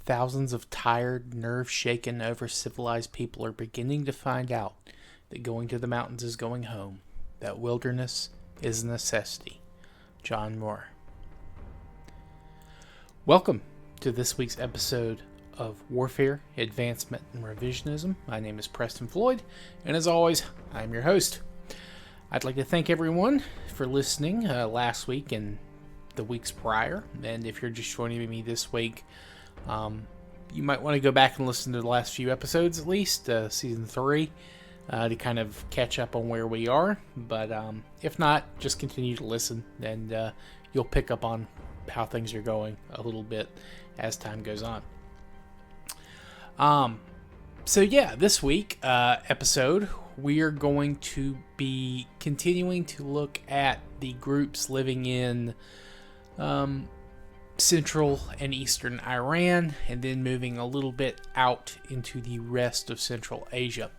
Thousands of tired, nerve-shaken, over-civilized people are beginning to find out that going to the mountains is going home, that wilderness is a necessity. John Moore. Welcome to this week's episode of Warfare, Advancement, and Revisionism. My name is Preston Floyd, and as always, I'm your host. I'd like to thank everyone for listening last week and the weeks prior, and if you're just joining me this week, you might want to go back and listen to the last few episodes, at least, Season 3, to kind of catch up on where we are. But if not, just continue to listen, and you'll pick up on how things are going a little bit as time goes on. So yeah, this week episode, we are going to be continuing to look at the groups living in central and eastern Iran, and then moving a little bit out into the rest of Central Asia.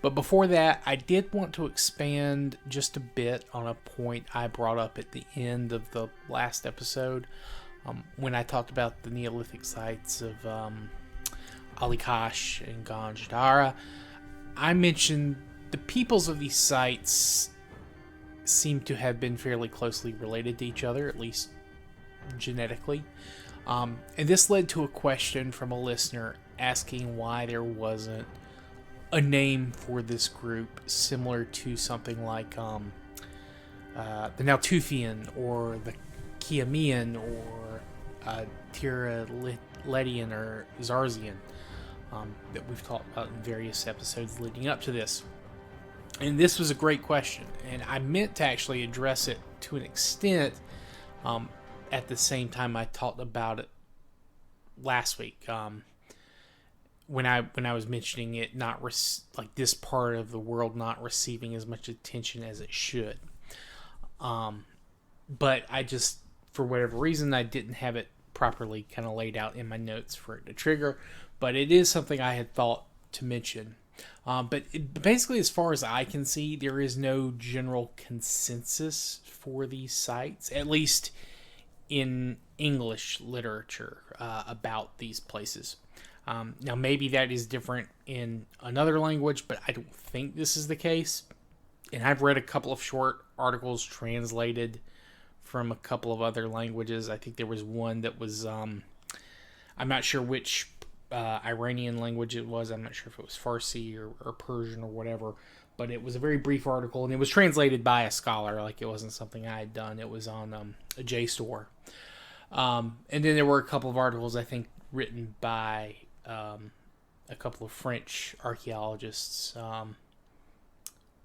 But before that, I did want to expand just a bit on a point I brought up at the end of the last episode, when I talked about the Neolithic sites of Ali Kash and Ganj Dara. I mentioned the peoples of these sites seem to have been fairly closely related to each other, at least genetically. And this led to a question from a listener asking why there wasn't a name for this group similar to something like the Nautufian or the Kiamian or Tiraletian or Zarzian that we've talked about in various episodes leading up to this. And this was a great question, and I meant to actually address it to an extent at the same time I talked about it last week, when I was mentioning it not like this part of the world not receiving as much attention as it should. But I just, for whatever reason, I didn't have it properly kind of laid out in my notes for it to trigger. But it is something I had thought to mention. Basically, as far as I can see, there is no general consensus for these sites, at least in English literature, about these places. Now, maybe that is different in another language, but I don't think this is the case. And I've read a couple of short articles translated from a couple of other languages. I think there was one that was, I'm not sure which Iranian language it was. I'm not sure if it was Farsi or Persian or whatever, but it was a very brief article, and it was translated by a scholar. Like, it wasn't something I had done. It was on a JSTOR. And then there were a couple of articles, I think, written by a couple of French archaeologists,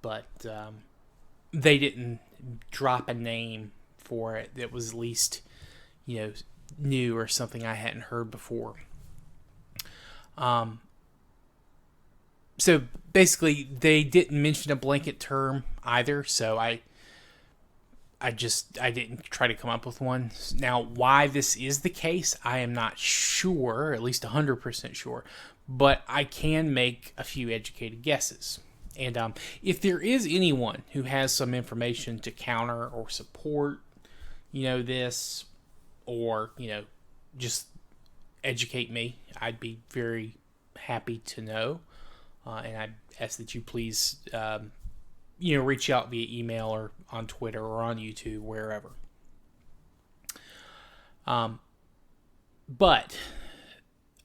but they didn't drop a name for it that was at least, new or something I hadn't heard before. So basically, they didn't mention a blanket term either, so I didn't try to come up with one. Now, why this is the case, I am not sure, at least 100% sure, but I can make a few educated guesses. And if there is anyone who has some information to counter or support, this, or, just educate me, I'd be very happy to know. And I ask that you please, reach out via email or on Twitter or on YouTube, wherever. But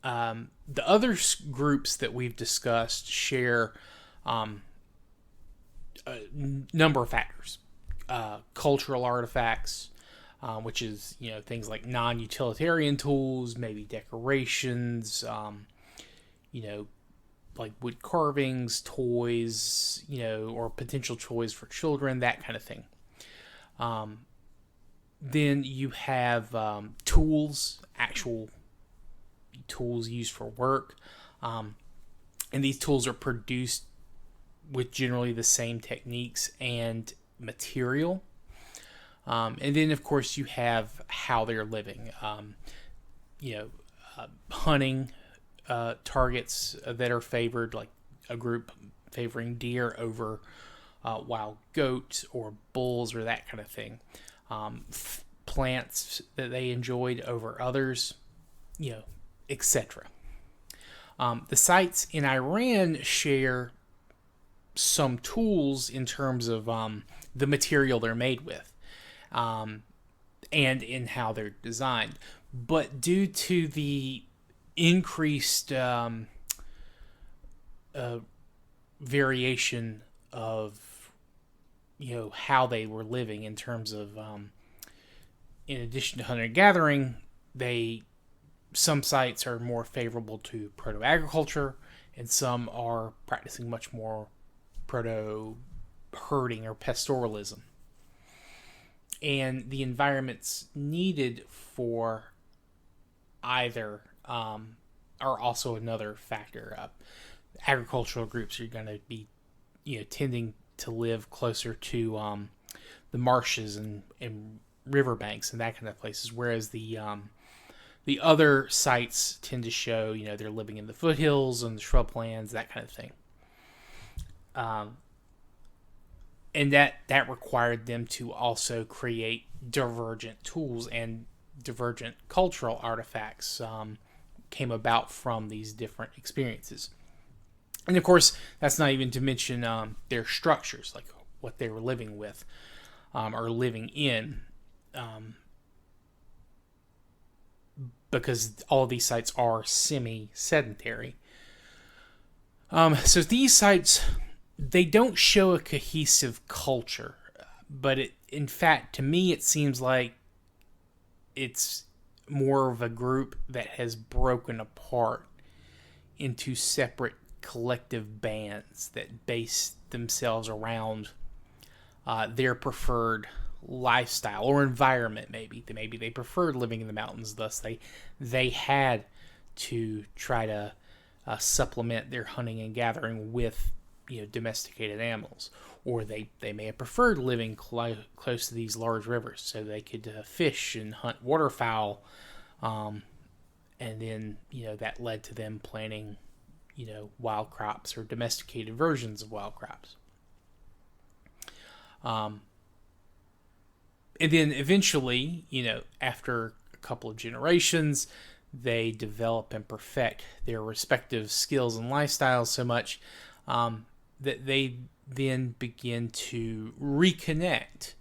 the other groups that we've discussed share a number of factors. Cultural artifacts, which is, things like non-utilitarian tools, maybe decorations, like wood carvings, toys, or potential toys for children, that kind of thing. Then you have tools, actual tools used for work. And these tools are produced with generally the same techniques and material. And then, of course, you have how they're living. Hunting targets that are favored, like a group favoring deer over wild goats or bulls or that kind of thing. Plants that they enjoyed over others, etc. The sites in Iran share some tools in terms of the material they're made with, and in how they're designed. But due to the increased variation of how they were living in terms of in addition to hunter gathering, some sites are more favorable to proto agriculture, and some are practicing much more proto herding or pastoralism. And the environments needed for either are also another factor. Agricultural groups are going to be tending to live closer to the marshes and riverbanks and that kind of places, whereas the other sites tend to show they're living in the foothills and the shrublands, that kind of thing. And that required them to also create divergent tools, and divergent cultural artifacts came about from these different experiences. And of course, that's not even to mention their structures, like what they were living with or living in, because all of these sites are semi-sedentary. So these sites, they don't show a cohesive culture, but in fact, to me, it seems like it's more of a group that has broken apart into separate collective bands that base themselves around their preferred lifestyle or environment. Maybe they preferred living in the mountains, thus they had to try to supplement their hunting and gathering with domesticated animals, or they may have preferred living close to these large rivers so they could fish and hunt waterfowl, and then that led to them planting wild crops or domesticated versions of wild crops. And then eventually, after a couple of generations, they develop and perfect their respective skills and lifestyles so much that they then begin to reconnect,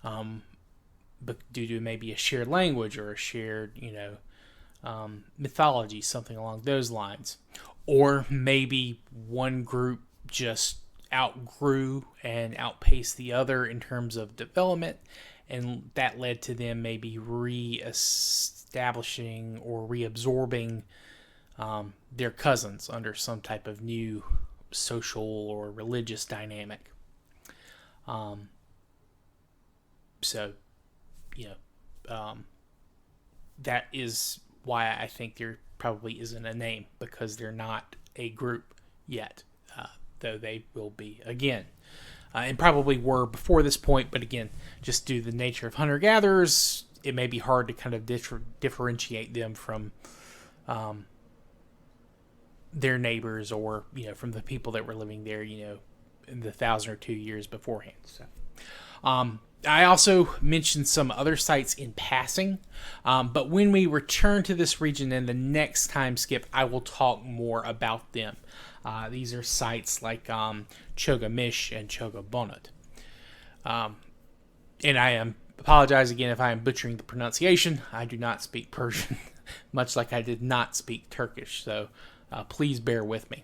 but due to maybe a shared language or a shared, mythology, something along those lines. Or maybe one group just outgrew and outpaced the other in terms of development, and that led to them maybe re-establishing or reabsorbing their cousins under some type of new social or religious dynamic. That is why I think there probably isn't a name, because they're not a group yet, though they will be again. And probably were before this point, but again, just due to the nature of hunter-gatherers, it may be hard to kind of differentiate them from their neighbors, or from the people that were living there in the 1,000 or 2 years beforehand. So I also mentioned some other sites in passing, but when we return to this region in the next time skip, I will talk more about them. These are sites like Chogamish and Chogabonut. And I apologize again if I am butchering the pronunciation. I do not speak Persian, much like I did not speak Turkish, so please bear with me.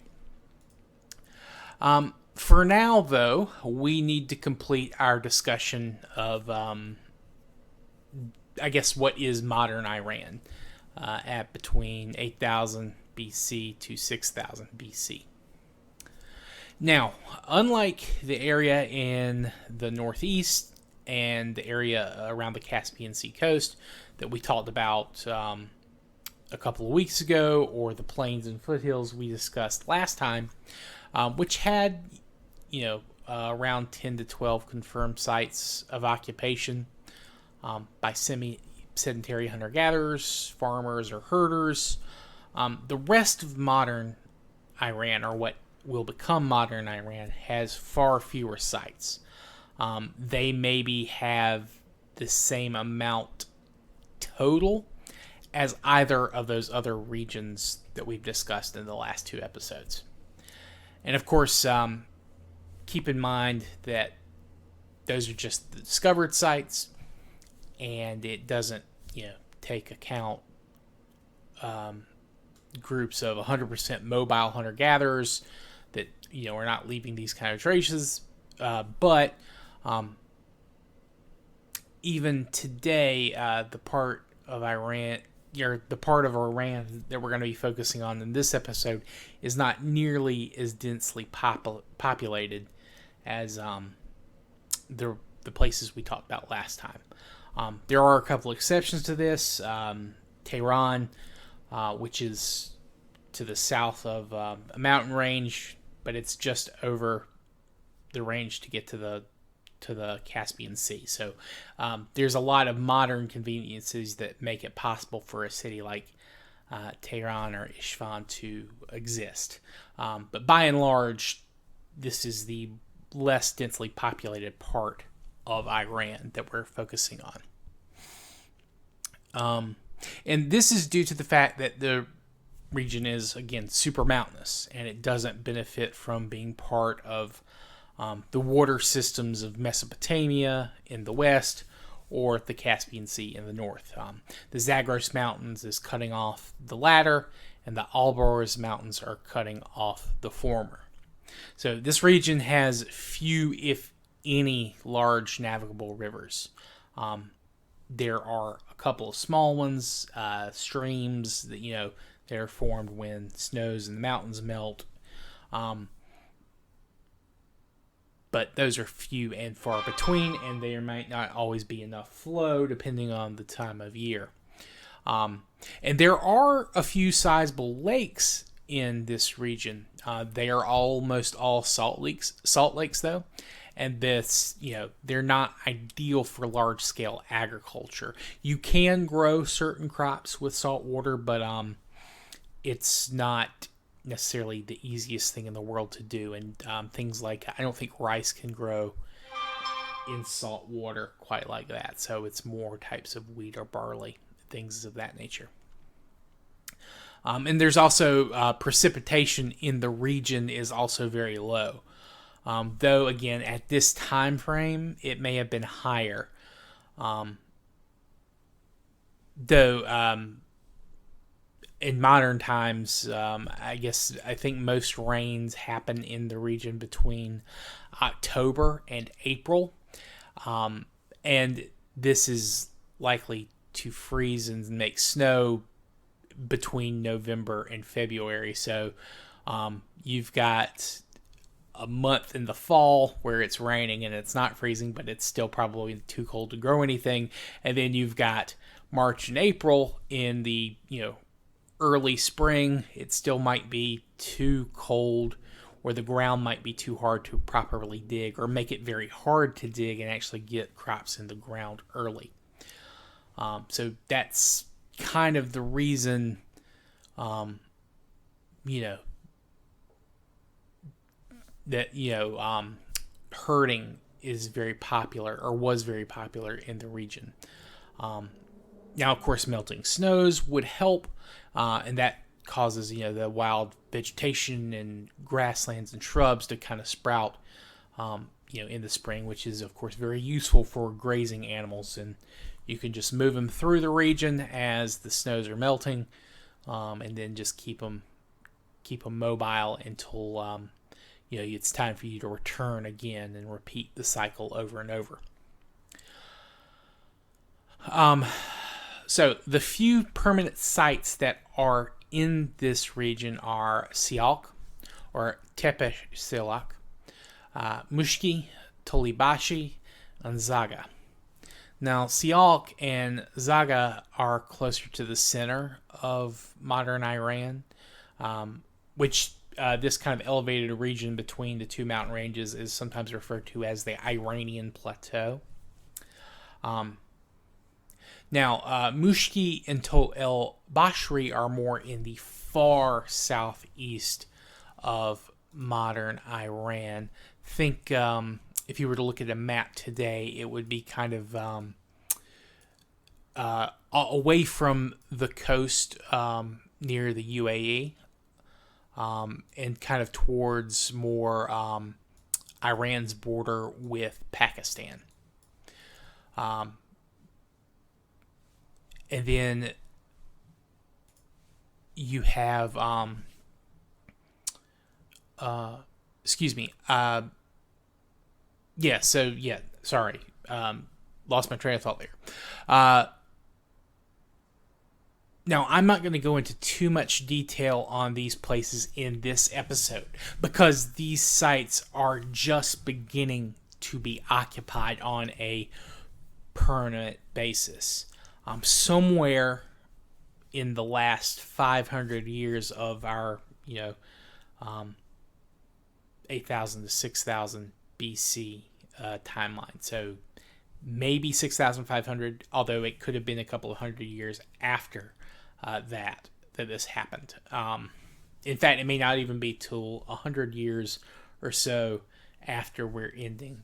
For now, though, we need to complete our discussion of, I guess, what is modern Iran at between 8,000 BC to 6,000 BC. Now, unlike the area in the northeast and the area around the Caspian Sea coast that we talked about a couple of weeks ago, or the plains and foothills we discussed last time, which had around 10 to 12 confirmed sites of occupation by semi-sedentary hunter-gatherers, farmers, or herders. The rest of modern Iran, or what will become modern Iran, has far fewer sites. They maybe have the same amount total as either of those other regions that we've discussed in the last 2 episodes. And of course, keep in mind that those are just the discovered sites, and it doesn't, take account groups of 100% mobile hunter-gatherers that, are not leaving these kind of traces. But even today, the part of Iran that we're going to be focusing on in this episode is not nearly as densely populated as the places we talked about last time. There are a couple exceptions to this. Tehran, which is to the south of a mountain range, but it's just over the range to get to the Caspian Sea. So there's a lot of modern conveniences that make it possible for a city like Tehran or Isfahan to exist. But by and large, this is the less densely populated part of Iran that we're focusing on. And this is due to the fact that the region is, again, super mountainous, and it doesn't benefit from being part of the water systems of Mesopotamia in the west or the Caspian Sea in the north. The Zagros Mountains is cutting off the latter, and the Alborz Mountains are cutting off the former. So this region has few, if any, large navigable rivers. There are a couple of small ones, streams that, they're formed when snows in the mountains melt. But those are few and far between, and there might not always be enough flow depending on the time of year. And there are a few sizable lakes in this region. They are almost all salt lakes though, and this, they're not ideal for large-scale agriculture. You can grow certain crops with salt water, but it's not necessarily the easiest thing in the world to do. And things like, I don't think rice can grow in salt water quite like that. So it's more types of wheat or barley, things of that nature. And there's also precipitation in the region is also very low. Though, again, at this time frame, it may have been higher. In modern times, I think most rains happen in the region between October and April. And this is likely to freeze and make snow between November and February. So you've got a month in the fall where it's raining and it's not freezing, but it's still probably too cold to grow anything. And then you've got March and April in the, early spring. It still might be too cold, or the ground might be too hard to properly dig, or make it very hard to dig and actually get crops in the ground early. So that's kind of the reason, that, herding is very popular, or was very popular in the region. Now, of course, melting snows would help, and that causes, the wild vegetation and grasslands and shrubs to kind of sprout, in the spring, which is, of course, very useful for grazing animals. And you can just move them through the region as the snows are melting, and then just keep them mobile until, it's time for you to return again and repeat the cycle over and over. So the few permanent sites that are in this region are Sialk, or Tepe Sialk, Mushki, Tolibashi, and Zaga. Now, Sialk and Zaga are closer to the center of modern Iran, which this kind of elevated region between the two mountain ranges is sometimes referred to as the Iranian Plateau. Now, Mushki and Tol El Bashri are more in the far southeast of modern Iran. Think if you were to look at a map today, it would be kind of away from the coast near the UAE, and kind of towards more Iran's border with Pakistan. And then you have, excuse me, sorry, lost my train of thought there. Now, I'm not going to go into too much detail on these places in this episode because these sites are just beginning to be occupied on a permanent basis. Somewhere in the last 500 years of our, 8,000 to 6,000 BC timeline. So maybe 6,500, although it could have been a couple of hundred years after that this happened. In fact, it may not even be till 100 years or so after we're ending.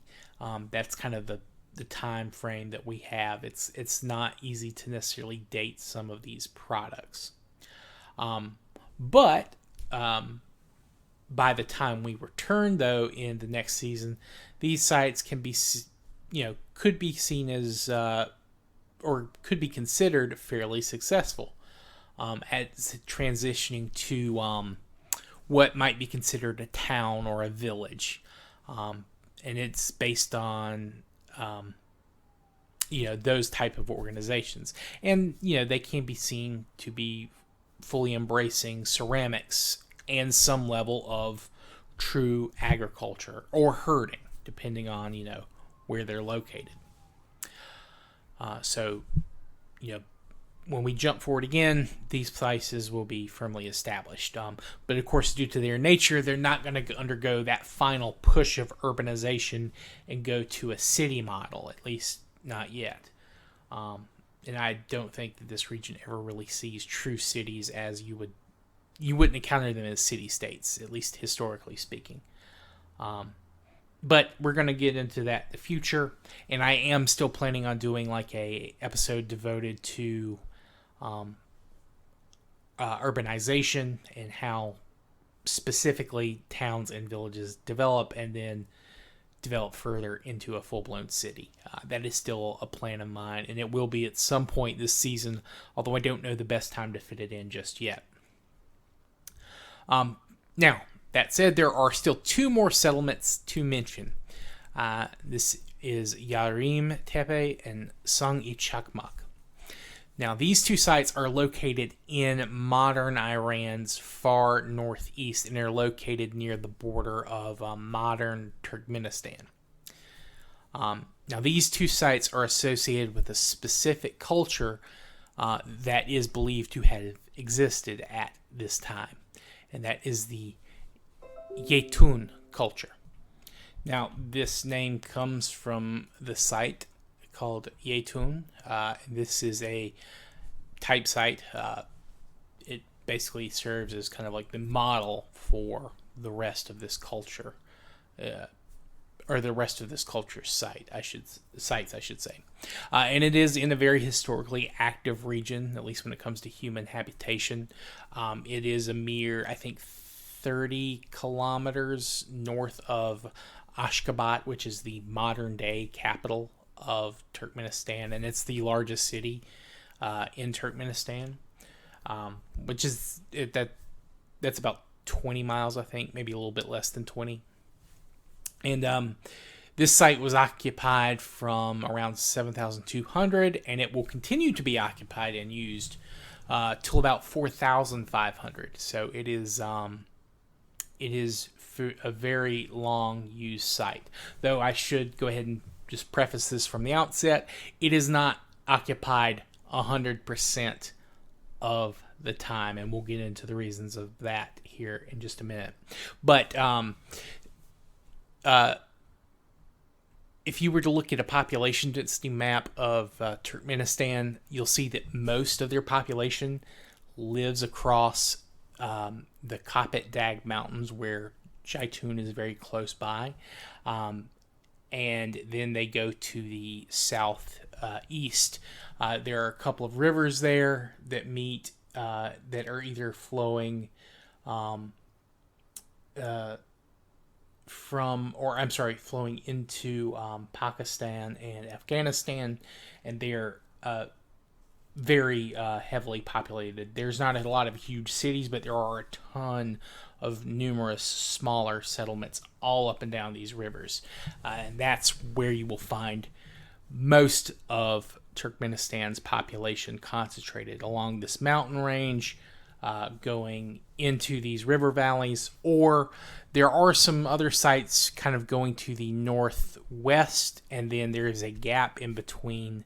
That's kind of the time frame that we have. It's not easy to necessarily date some of these products. But by the time we return, though, in the next season, these sites can be, could be seen as, or could be considered fairly successful at transitioning to what might be considered a town or a village. And it's based on, those type of organizations. And, they can be seen to be fully embracing ceramics and some level of true agriculture or herding, depending on, where they're located. When we jump forward again, these places will be firmly established. But of course, due to their nature, they're not going to undergo that final push of urbanization and go to a city model, at least not yet. And I don't think that this region ever really sees true cities as you wouldn't encounter them as city-states, at least historically speaking. But we're going to get into that in the future, and I am still planning on doing like a episode devoted to urbanization and how specifically towns and villages develop and then develop further into a full-blown city. That is still a plan of mine, and it will be at some point this season, although I don't know the best time to fit it in just yet. Now, that said, there are still two more settlements to mention. This is Yarim Tepe and Sung-i Chakmak. Now, these two sites are located in modern Iran's far northeast, and they're located near the border of modern Turkmenistan. Now, these two sites are associated with a specific culture that is believed to have existed at this time, and that is the Jeitun culture. Now, this name comes from the site called Jeitun. This is a type site. It basically serves as kind of like the model for the rest of this culture, or the rest of this culture's sites, I should say. And it is in a very historically active region, at least when it comes to human habitation. It is a mere, I think, 30 kilometers north of Ashgabat, which is the modern-day capital of Turkmenistan, and it's the largest city in Turkmenistan, which is that's about 20 miles, I think, maybe a little bit less than 20. And this site was occupied from around 7,200, and it will continue to be occupied and used till about 4,500. So it is a very long used site. Though I should go ahead and just preface this from the outset, it is not occupied 100% of the time, and we'll get into the reasons of that here in just a minute. But if you were to look at a population density map of Turkmenistan, you'll see that most of their population lives across the Kapet Dag Mountains, where Jeitun is very close by. And then they go to the south east. There are a couple of rivers there that meet that are either flowing flowing into Pakistan and Afghanistan, and they're very heavily populated. There's not a lot of huge cities, but there are a ton of numerous smaller settlements all up and down these rivers. And that's where you will find most of Turkmenistan's population concentrated along this mountain range, going into these river valleys, or there are some other sites kind of going to the northwest, and then there is a gap in between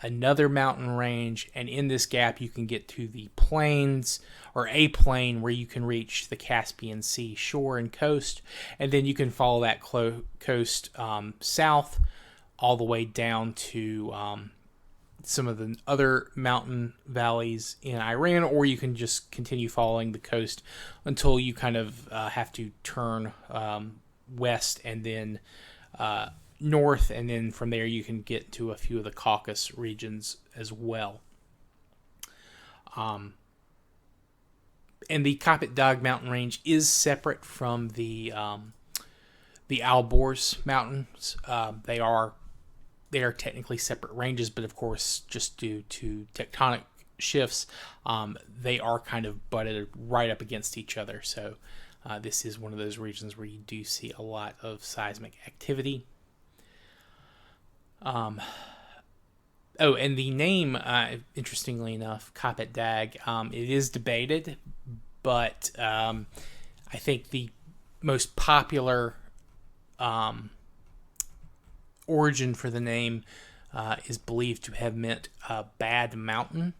another mountain range, and in this gap you can get to the plains, or a plain where you can reach the Caspian Sea shore and coast, and then you can follow that coast south all the way down to some of the other mountain valleys in Iran, or you can just continue following the coast until you kind of have to turn west and then north, and then from there you can get to a few of the Caucasus regions as well. And the Kapit Dag mountain range is separate from the Alborz mountains. They are technically separate ranges, but of course, just due to tectonic shifts, they are kind of butted right up against each other. So this is one of those regions where you do see a lot of seismic activity. And the name, interestingly enough, Kapit Dag, it is debated, but I think the most popular origin for the name is believed to have meant bad mountain,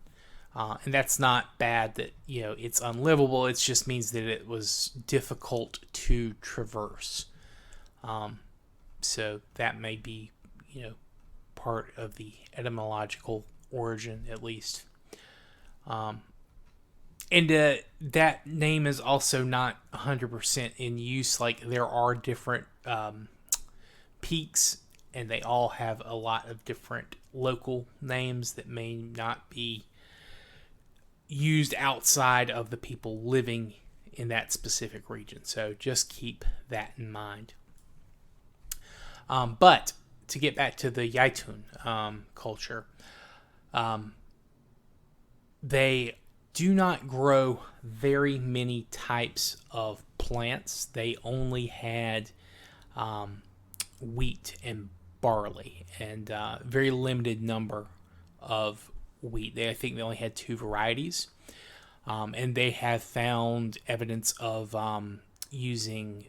and that's not bad that it's unlivable. It just means that it was difficult to traverse. So that may be part of the etymological origin, at least. And that name is also not 100% in use. Like, there are different peaks, and they all have a lot of different local names that may not be used outside of the people living in that specific region. So just keep that in mind. But to get back to the Jeitun culture, they do not grow very many types of plants. They only had wheat and barley, and very limited number of wheat. I think they only had 2 varieties, and they have found evidence of using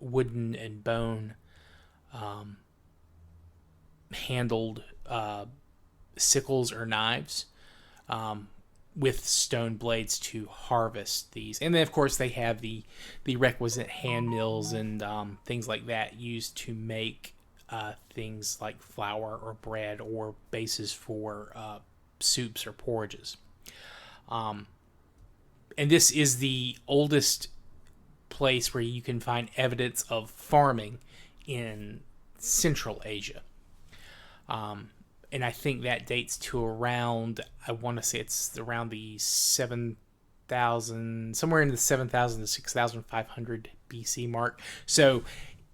wooden and bone handled sickles or knives with stone blades to harvest these. And then, of course, they have the requisite hand mills and things like that used to make things like flour or bread or bases for soups or porridges. And this is the oldest place where you can find evidence of farming in Central Asia. And I think that dates to around, I want to say it's around the 7,000, somewhere in the 7,000 to 6,500 BC mark. So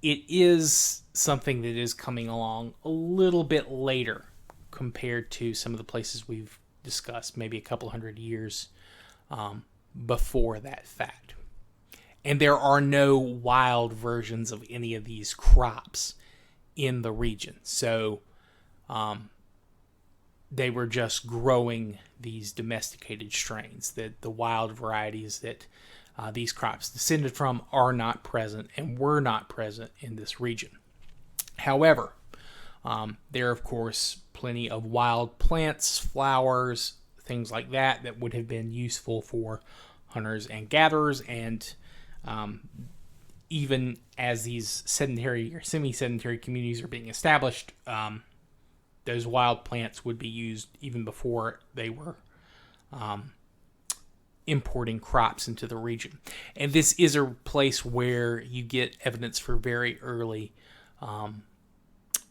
it is something that is coming along a little bit later compared to some of the places we've discussed, maybe a couple hundred years before that fact. And there are no wild versions of any of these crops in the region. So they were just growing these domesticated strains. That the wild varieties that these crops descended from are not present and were not present in this region. However, there are, of course, plenty of wild plants, flowers, things like that that would have been useful for hunters and gatherers, and even as these sedentary or semi-sedentary communities are being established, those wild plants would be used even before they were importing crops into the region. And this is a place where you get evidence for very early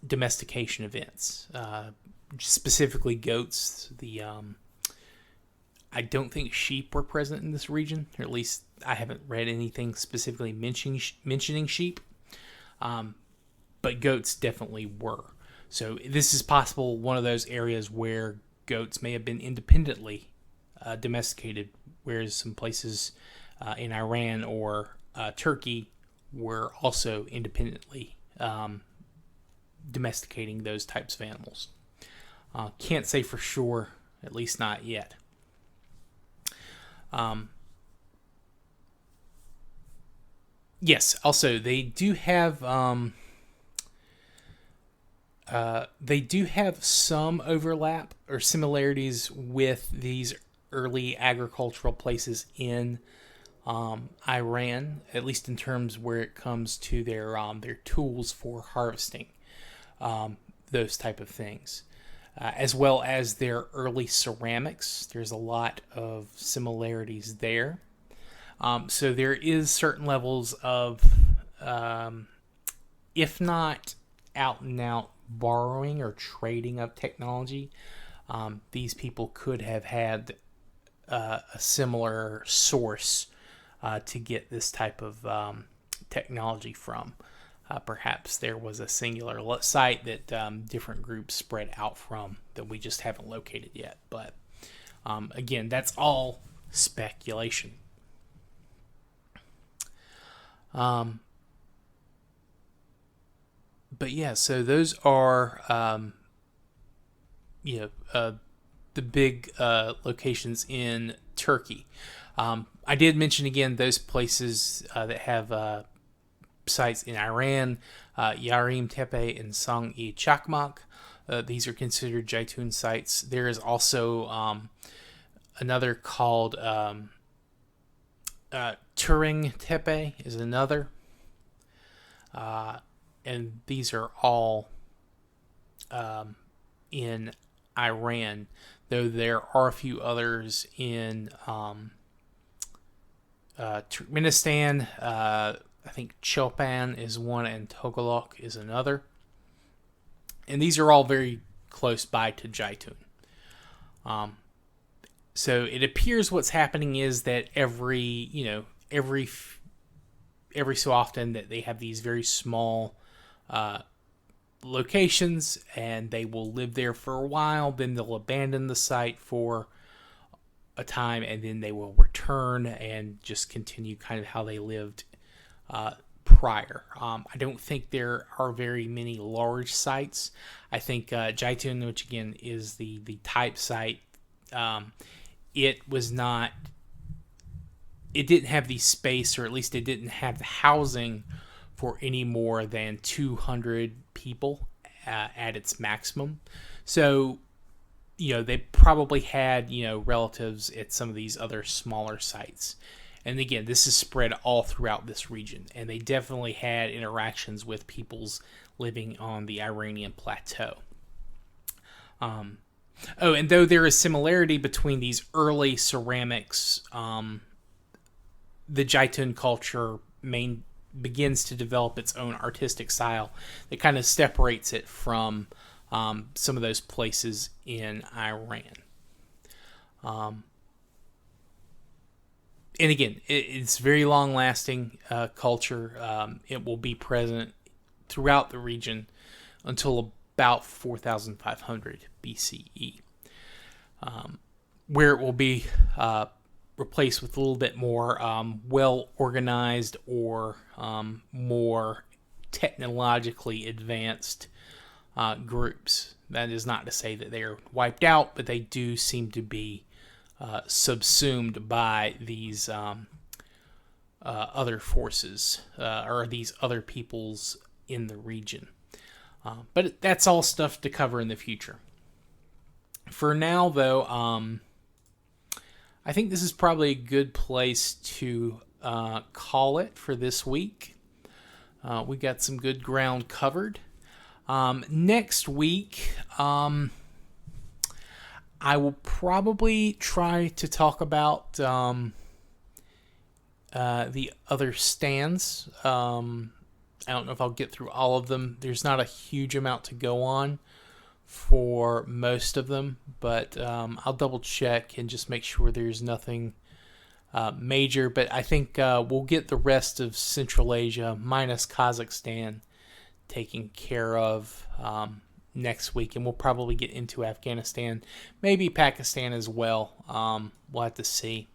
domestication events. specifically goats. I don't think sheep were present in this region, or at least I haven't read anything specifically mentioning sheep. But goats definitely were. So this is possible one of those areas where goats may have been independently domesticated, whereas some places in Iran or Turkey were also independently domesticating those types of animals. Can't say for sure, at least not yet. Yes, also they do have some overlap or similarities with these early agricultural places in Iran, at least in terms where it comes to their tools for harvesting those type of things, as well as their early ceramics. There's a lot of similarities there. So there is certain levels of, if not out and out borrowing or trading of technology, these people could have had a similar source to get this type of technology from. Perhaps there was a singular site that different groups spread out from that we just haven't located yet. But again, that's all speculation. But yeah, so those are the big locations in Turkey. I did mention again those places that have sites in Iran, Yarim Tepe and Song-i Chakmak. These are considered Jeitun sites. There is also another called Turing Tepe is another. And these are all in Iran, though there are a few others in Turkmenistan. I think Chopan is one and Togolok is another. And these are all very close by to Jeitun. So it appears what's happening is that every so often that they have these very small locations, and they will live there for a while. Then they'll abandon the site for a time, and then they will return and just continue kind of how they lived prior. I don't think there are very many large sites. I think Jeitun, which again is the type site, it was not. It didn't have the space, or at least it didn't have the housing for any more than 200 people at its maximum. So, they probably had, relatives at some of these other smaller sites. And again, this is spread all throughout this region. And they definitely had interactions with peoples living on the Iranian plateau. And though there is similarity between these early ceramics, the Jeitun culture begins to develop its own artistic style that kind of separates it from some of those places in Iran. And again, it's very long-lasting culture. It will be present throughout the region until about 4,500 BCE, where it will be replaced with a little bit more well-organized or more technologically advanced groups. That is not to say that they are wiped out, but they do seem to be subsumed by these other forces or these other peoples in the region. But that's all stuff to cover in the future. For now, though, I think this is probably a good place to call it for this week. We got some good ground covered. Next week, I will probably try to talk about the other stands. I don't know if I'll get through all of them. There's not a huge amount to go on for most of them, but I'll double check and just make sure there's nothing major. But I think we'll get the rest of Central Asia minus Kazakhstan taken care of next week, and we'll probably get into Afghanistan, maybe Pakistan as well. We'll have to see.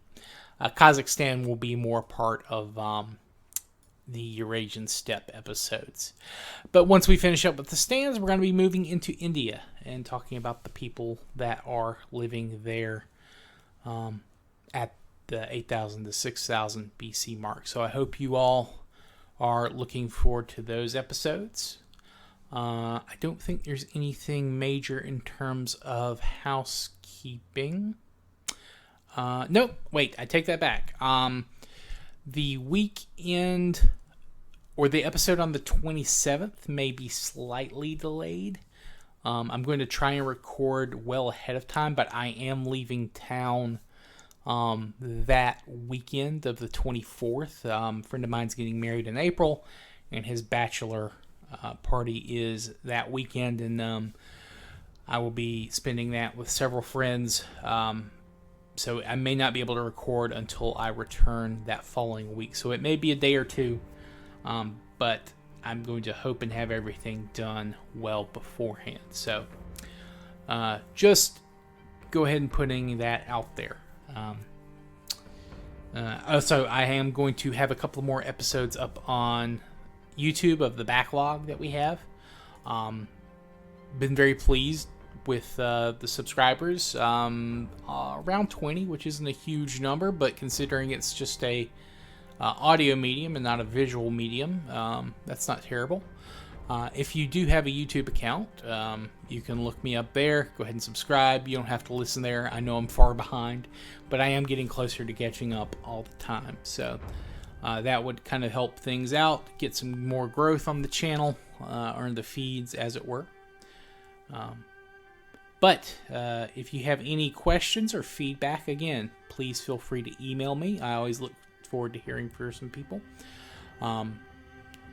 Kazakhstan will be more part of the Eurasian Steppe episodes. But once we finish up with the stands, we're going to be moving into India and talking about the people that are living there at the 8,000 to 6,000 BC mark. So I hope you all are looking forward to those episodes. I don't think there's anything major in terms of housekeeping. Nope, wait, I take that back. The weekend, or the episode on the 27th, may be slightly delayed. I'm going to try and record well ahead of time, but I am leaving town that weekend of the 24th. A friend of mine's getting married in April, and his bachelor party is that weekend, and I will be spending that with several friends. So I may not be able to record until I return that following week. So it may be a day or two, but I'm going to hope and have everything done well beforehand. So just go ahead and putting that out there. Also, I am going to have a couple more episodes up on YouTube of the backlog that we have. Been very pleased with the subscribers, around 20, which isn't a huge number, but considering it's just a audio medium and not a visual medium, that's not terrible. If you do have a YouTube account, you can look me up there. Go ahead and subscribe. You don't have to listen there. I know I'm far behind, but I am getting closer to catching up all the time. So that would kind of help things out, get some more growth on the channel, or in the feeds, as it were. But if you have any questions or feedback, again, please feel free to email me. I always look forward to hearing from some people.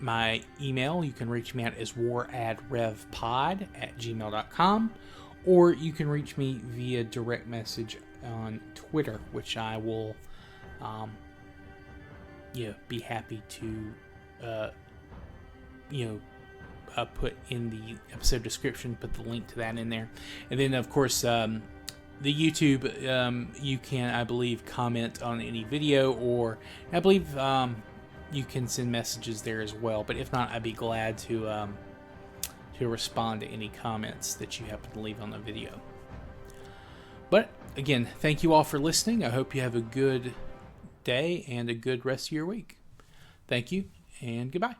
My email, you can reach me at, is waradrevpod@gmail.com, or you can reach me via direct message on Twitter, which I will be happy to put in the episode description, put the link to that in there. And then, of course, the YouTube, you can, I believe, comment on any video, or I believe you can send messages there as well. But if not, I'd be glad to respond to any comments that you happen to leave on the video. But again, thank you all for listening. I hope you have a good day and a good rest of your week. Thank you, and goodbye.